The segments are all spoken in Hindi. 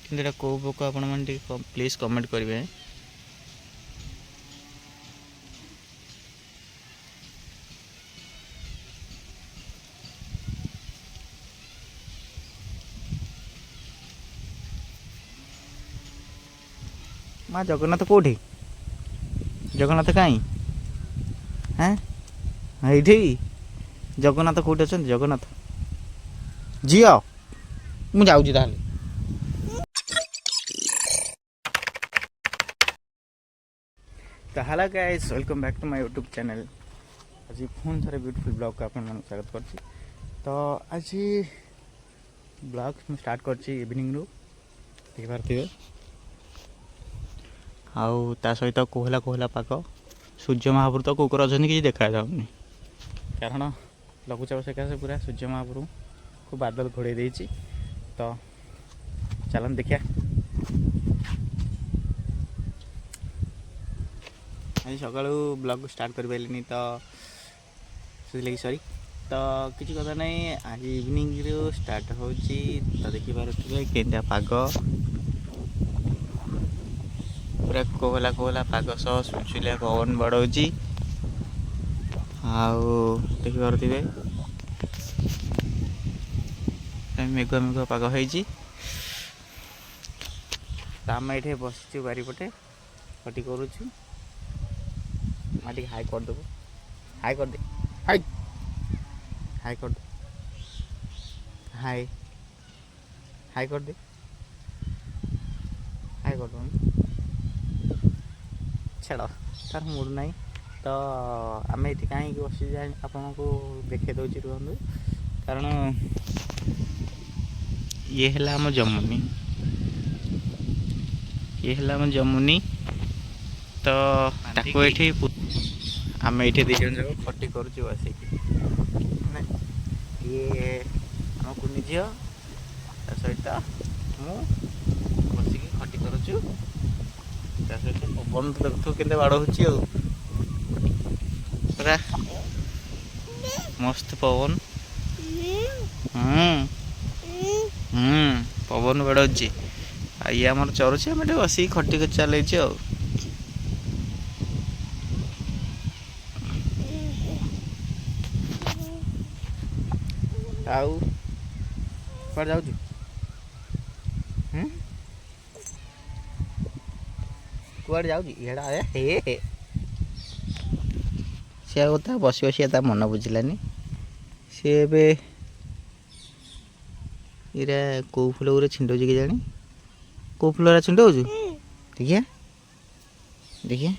कि कौ पोक आपण मैंने प्लीज कमेंट करेंगे। माँ जगन्नाथ कौटी जगन्नाथ कहीं हाँ ये जगन्नाथ कौटी अच्छा जगन्नाथ झील मुझे जाऊँगी ताल तो hello guys welcome back to my YouTube channel. आज पुणी थे ब्यूटीफुल ब्लॉग को आपन स्वागत कर। तो आज ब्लॉग मैं स्टार्ट कर इवनिंग रु देखिपे आउ ता सहित कोहला कोहला पाग सूर्य महाप्रभु तो कुकर अच्छा कि देखा जाऊनी कारण लघुचाप सकाशे पूरा सूर्य महाप्रभु को बादल घोड़े देती। तो चलन देखिया आज सका ब्लॉग स्टार्ट कर पारे तो लगे सॉरी। तो किसी कथा नहीं आज इवनिंग रू स्टार्ट हो तो देखिपे केन्दा पाग पूरा कोहला कोहला पाग सह सुलसुलिया पवन बढ़ाऊँ देखिपे मेघुआ मेघुआ पाग होती। आम ये बस बारीपटे खटी करुचु माटी हाई करदेव हाई कर दे हाई हाई कर दे हाई हाई कर दे हाई कर दे छाड़ तार मूड ना। तो आम ये कहीं बस आपन को देखे दूसरी रुहतु कारण ये है आम जमुनी ये है आम जमुनी। तो ताको ये आम ये दी जन जाक खटी कर ये आम कुनी झील सहित मु बस खटी करुचु सहित पवन तो देखु के बाड़ हो पूरा मस्त पवन पवन बाड़ ये आमर चरुचे आम बस खटी चल आउ कौन जाऊ कुआड़ जाऊँ हे सी कथा बस बस मन बुझलानी सी इरा कौ फूल गुरे छिंडौ कि जानी कौ फूल छिंडौ देखिए देखिए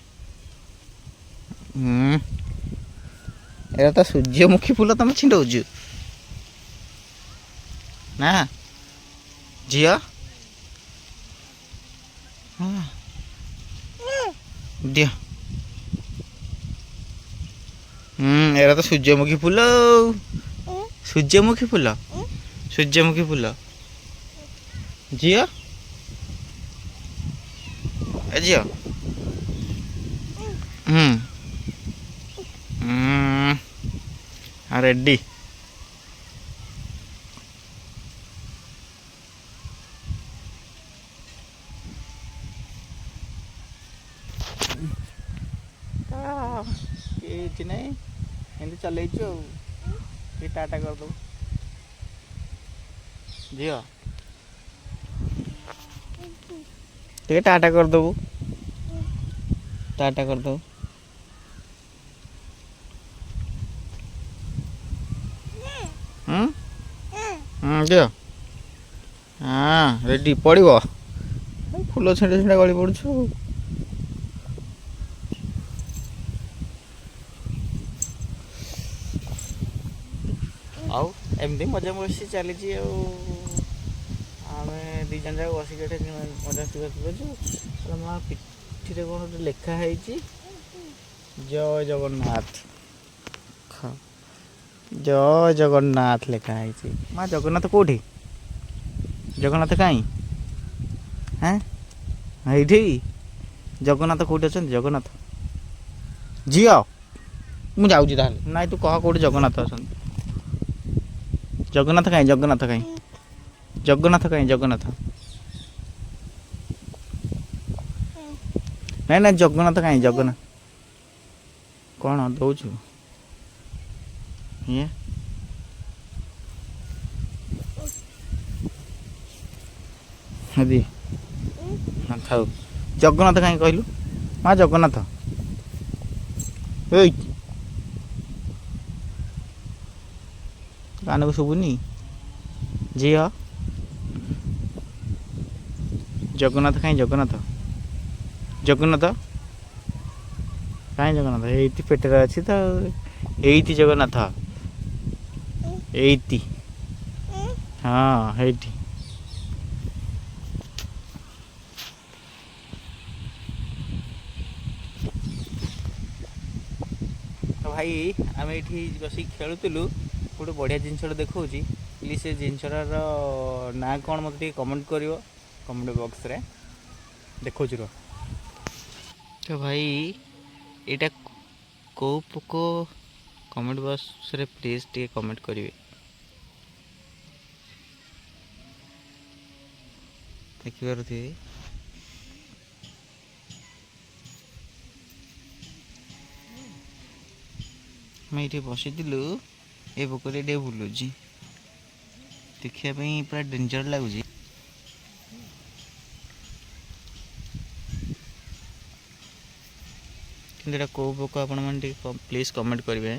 एरा तो सूर्यमुखी फूल तुम छिंडौ ना झील दिया एरा तो सूर्यमुखी फूल सूर्यमुखी फूल सूर्यमुखी फूल झील झील रेडी ये नहीं एमती चल टाटा कर दो झील टे टाटा कर दबू टाटा कर दो दियो हाँ रेडी पड़ो फूल छेड़ा छेड़ा गली पड़ू आउ एमती मजा मस्ती चली आम दी जन जाक बस मजा मस्ती माँ पिठी कौन गोटे लिखाई जय जगन्नाथ जय जगन्नाथ लिखाई माँ जगन्नाथ कौटी जगन्नाथ कहीं हाँ ये जगन्नाथ कौटी अच्छा जगन्नाथ झील मुझे जाऊँगी ताल ना तू कह कौटी जगन्नाथ अच्छा जगन्नाथ कहीं जगन्नाथ कहीं जगन्नाथ कहीं जगन्नाथ ନାଇଁ ନାଇଁ ଜଗନ୍ନାଥ କାହିଁ ଜଗନ୍ନାଥ କ'ଣ ଦଉଛୁ ଇଏ ଥାଉ ଜଗନ୍ନାଥ କାହିଁ କହିଲୁ ମା ଜଗନ୍ନାଥ ଏଇ କାନକୁ ଶୁଭୁନି ଝିଅ ଜଗନ୍ନାଥ କାହିଁ ଜଗନ୍ନାଥ ଜଗନ୍ନାଥ କାହିଁ ଜଗନ୍ନାଥ ଏଇଠି ପେଟରେ ଅଛି ତ ଏଇଠି ଜଗନ୍ନାଥ ଏଇଠି ହଁ ଏଇଠି ତ ଭାଇ ଆମେ ଏଇଠି ବସିକି ଖେଳୁଥିଲୁ ଗୋଟେ ବଢ଼ିଆ ଜିନିଷଟା ଦେଖାଉଛି ପ୍ଲିଜ୍ ସେ ଜିନିଷଟାର ନାଁ କ'ଣ ମୋତେ ଟିକେ କମେଣ୍ଟ କରିବ କମେଣ୍ଟ ବକ୍ସରେ ଦେଖାଉଛି ରୁହ ତ ଭାଇ ଏଇଟା କେଉଁ ପୋକ କମେଣ୍ଟ ବକ୍ସରେ ପ୍ଲିଜ୍ ଟିକେ କମେଣ୍ଟ କରିବେ ଦେଖିପାରୁଥିବେ ଆମେ ଏଇଠି ବସିଥିଲୁ ଏ ପୋକରେ ଟିକେ ବୁଲୁଛି ଦେଖିବା ପାଇଁ ପୁରା ଡେଞ୍ଜର ଲାଗୁଛି କିନ୍ତୁ ଏଇଟା କେଉଁ ପୋକ ଆପଣମାନେ ଟିକେ ପ୍ଲିଜ୍ କମେଣ୍ଟ କରିବେ